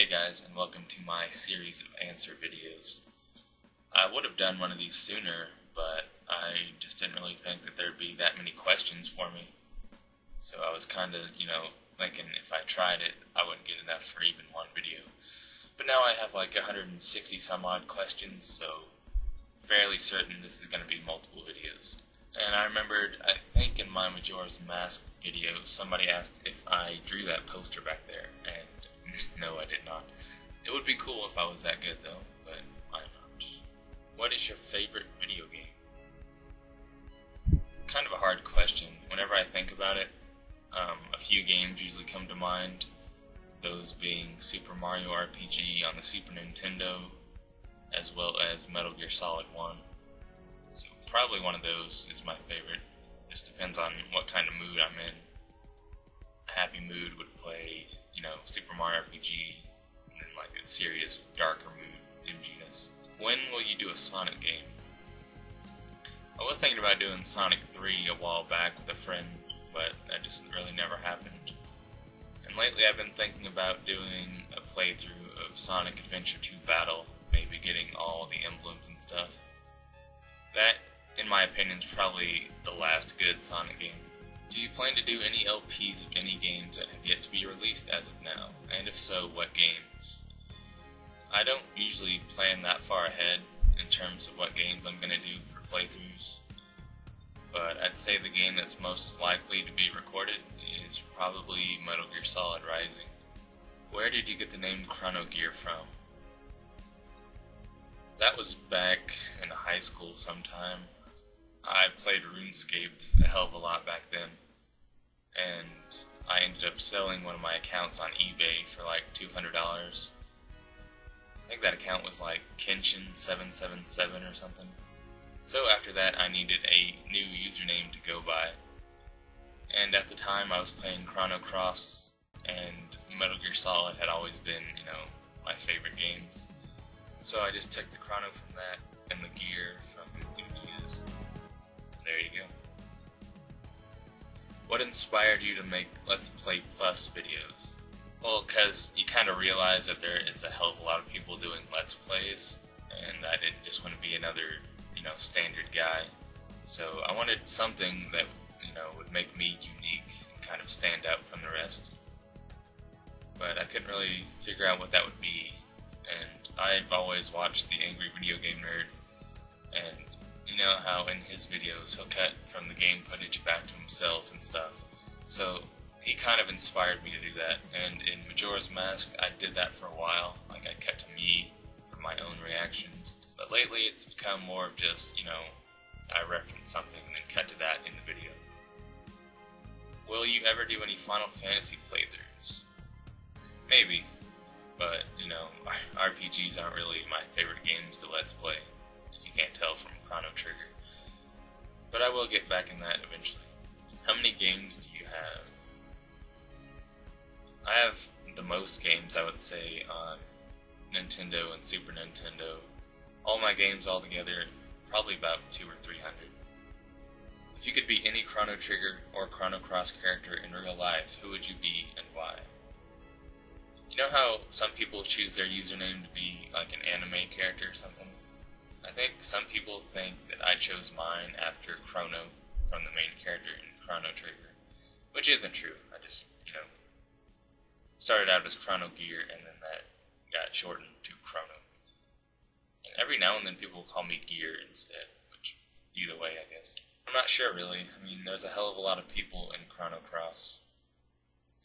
Hey guys, and welcome to my series of answer videos. I would have done one of these sooner, but I just didn't really think that there'd be that many questions for me. So I was kind of, thinking if I tried it, I wouldn't get enough for even one video. But now I have like 160 some odd questions, so fairly certain this is going to be multiple videos. And I remembered, I think in my Majora's Mask video, somebody asked if I drew that poster back there, and no, I did not. It would be cool if I was that good though, but I'm not. What is your favorite video game? It's kind of a hard question. Whenever I think about it, a few games usually come to mind, those being Super Mario RPG on the Super Nintendo, as well as Metal Gear Solid 1. So probably one of those is my favorite. Just depends on what kind of mood I'm in. A happy mood would play, Super Mario RPG, and then like a serious, darker mood, MGS. When will you do a Sonic game? I was thinking about doing Sonic 3 a while back with a friend, but that just really never happened. And lately I've been thinking about doing a playthrough of Sonic Adventure 2 Battle, maybe getting all the emblems and stuff. That, in my opinion, is probably the last good Sonic game. Do you plan to do any LPs of any games that have yet to be released as of now? And if so, what games? I don't usually plan that far ahead in terms of what games I'm going to do for playthroughs. But I'd say the game that's most likely to be recorded is probably Metal Gear Solid Rising. Where did you get the name ChronoGear from? That was back in high school sometime. I played RuneScape a hell of a lot back then, and I ended up selling one of my accounts on eBay for like $200. I think that account was like Kenshin777 or something. So after that I needed a new username to go by, and at the time I was playing Chrono Cross, and Metal Gear Solid had always been, my favorite games. So I just took the Chrono from that, and the gear from MGS. There you go. What inspired you to make Let's Play Plus videos? Well, because you kind of realize that there is a hell of a lot of people doing Let's Plays, and I didn't just want to be another, standard guy. So I wanted something that, would make me unique and kind of stand out from the rest. But I couldn't really figure out what that would be, and I've always watched The Angry Video Game Nerd, and you know how in his videos he'll cut from the game footage back to himself and stuff. So he kind of inspired me to do that, and in Majora's Mask I did that for a while. Like I cut to me for my own reactions. But lately it's become more of just, I reference something and then cut to that in the video. Will you ever do any Final Fantasy playthroughs? Maybe, but, RPGs aren't really my favorite games to Let's Play, if you can't tell from Chrono Trigger. But I will get back in that eventually. How many games do you have? I have the most games, I would say, on Nintendo and Super Nintendo. All my games all together, probably about 200 or 300. If you could be any Chrono Trigger or Chrono Cross character in real life, who would you be and why? You know how some people choose their username to be like an anime character or something? I think some people think that I chose mine after Chrono from the main character in Chrono Trigger, which isn't true. I just, started out as ChronoGear and then that got shortened to Chrono. And every now and then people call me Gear instead, which either way I guess. I'm not sure really. I mean, there's a hell of a lot of people in Chrono Cross,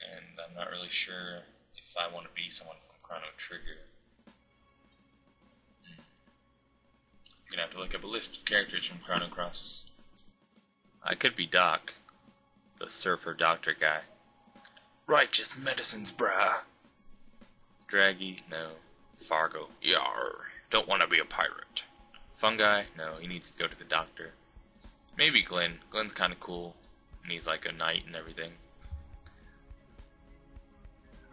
and I'm not really sure if I want to be someone from Chrono Trigger. I'm gonna have to look up a list of characters from Chrono Cross. I could be Doc, the surfer doctor guy. Righteous medicines, brah. Draggy, no. Fargo, yar. Don't want to be a pirate. Fungi, no, he needs to go to the doctor. Maybe Glenn. Glenn's kind of cool, and he's like a knight and everything.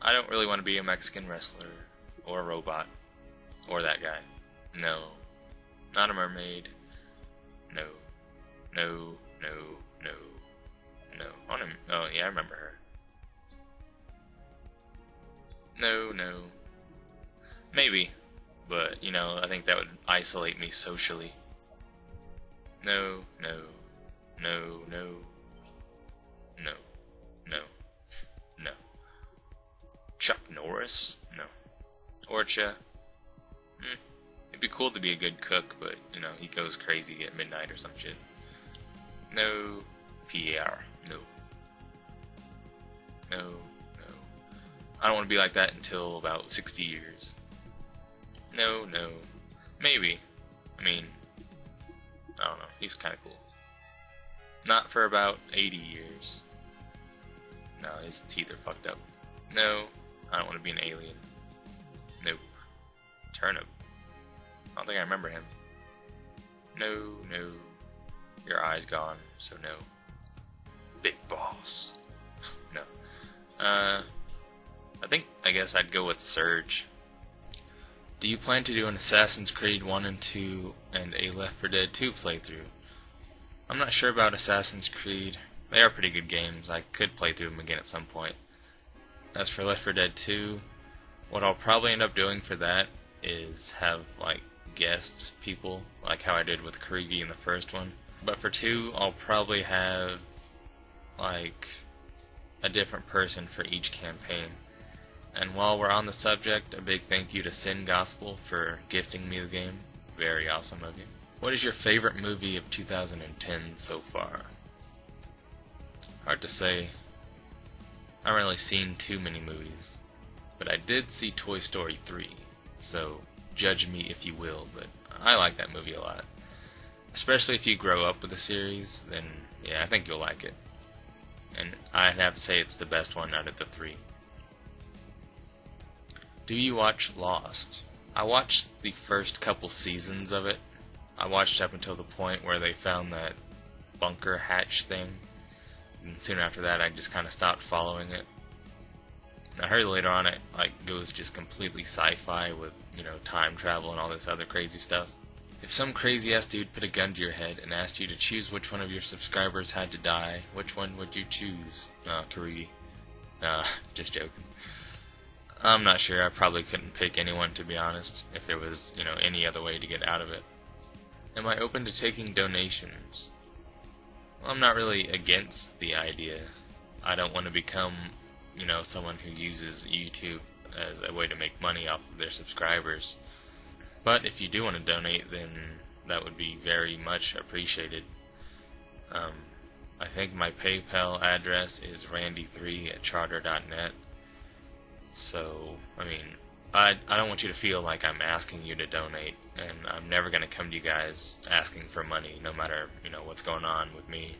I don't really want to be a Mexican wrestler, or a robot, or that guy. No. Not a mermaid. No. No, no, no, no. Oh yeah, I remember her. No, no. Maybe, but you know, I think that would isolate me socially. No, no, no, no, no, no, no. Chuck Norris? No. Orcha? It'd be cool to be a good cook, but you know, he goes crazy at midnight or some shit. No. Pierre. No. No, no. I don't want to be like that until about 60 years. No, no. Maybe. I mean, I don't know. He's kind of cool. Not for about 80 years. No, his teeth are fucked up. No, I don't want to be an alien. Nope. Turnip. I don't think I remember him. No, no. Your eye's gone, so no. Big Boss. No. I guess I'd go with Surge. Do you plan to do an Assassin's Creed 1 and 2 and a Left 4 Dead 2 playthrough? I'm not sure about Assassin's Creed. They are pretty good games. I could play through them again at some point. As for Left 4 Dead 2, what I'll probably end up doing for that is have, like, guest people, like how I did with Karigi in the first one. But for 2, I'll probably have, like, a different person for each campaign. And while we're on the subject, a big thank you to Sin Gospel for gifting me the game. Very awesome of you. What is your favorite movie of 2010 so far? Hard to say. I haven't really seen too many movies. But I did see Toy Story 3, so judge me if you will, but I like that movie a lot. Especially if you grow up with the series, then yeah, I think you'll like it. And I'd have to say it's the best one out of the 3. Do you watch Lost? I watched the first couple seasons of it. I watched up until the point where they found that bunker hatch thing. And soon after that, I just kind of stopped following it. I heard later on it goes just completely sci-fi with, you know, time travel and all this other crazy stuff. If some crazy-ass dude put a gun to your head and asked you to choose which one of your subscribers had to die, which one would you choose? Karigi. Just joking. I'm not sure. I probably couldn't pick anyone, to be honest, if there was, you know, any other way to get out of it. Am I open to taking donations? Well, I'm not really against the idea. I don't want to become, you know, someone who uses YouTube as a way to make money off of their subscribers. But if you do want to donate, then that would be very much appreciated. I think my PayPal address is randy3@charter.net. So, I mean, I don't want you to feel like I'm asking you to donate, and I'm never going to come to you guys asking for money, no matter, you know, what's going on with me.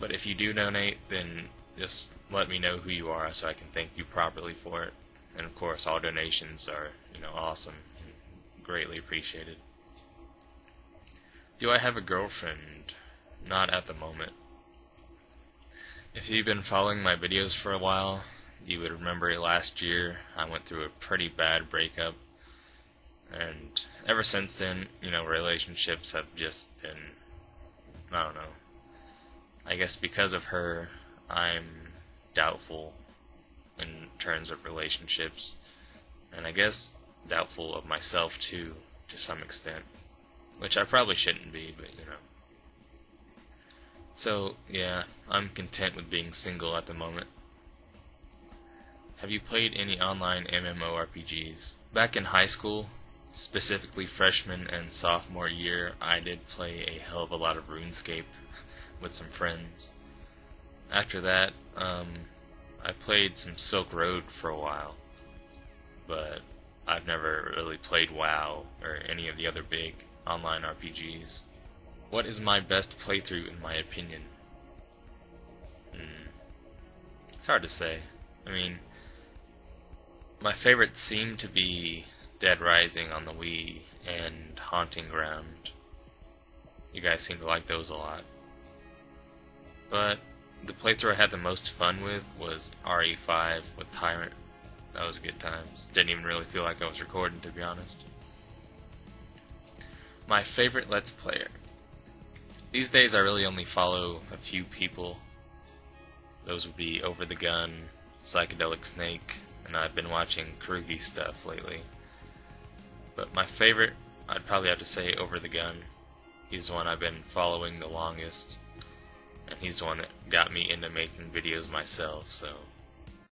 But if you do donate, then just let me know who you are so I can thank you properly for it. And of course, all donations are, you know, awesome and greatly appreciated. Do I have a girlfriend? Not at the moment. If you've been following my videos for a while, you would remember last year I went through a pretty bad breakup, and ever since then, you know, relationships have just been, I don't know. I guess because of her, I'm doubtful in terms of relationships, and I guess doubtful of myself too, to some extent, which I probably shouldn't be, but you know. So, yeah, I'm content with being single at the moment. Have you played any online MMORPGs? Back in high school, specifically freshman and sophomore year, I did play a hell of a lot of RuneScape with some friends. After that, I played some Silk Road for a while, but I've never really played WoW or any of the other big online RPGs. What is my best playthrough in my opinion? It's hard to say. I mean, my favorites seem to be Dead Rising on the Wii and Haunting Ground. You guys seem to like those a lot. But the playthrough I had the most fun with was RE5 with Tyrant. That was good times. Didn't even really feel like I was recording, to be honest. My favorite Let's Player. These days I really only follow a few people. Those would be Over the Gun, Psychedelic Snake, and I've been watching Karugi stuff lately. But my favorite, I'd probably have to say Over the Gun. He's the one I've been following the longest, and he's the one that got me into making videos myself, so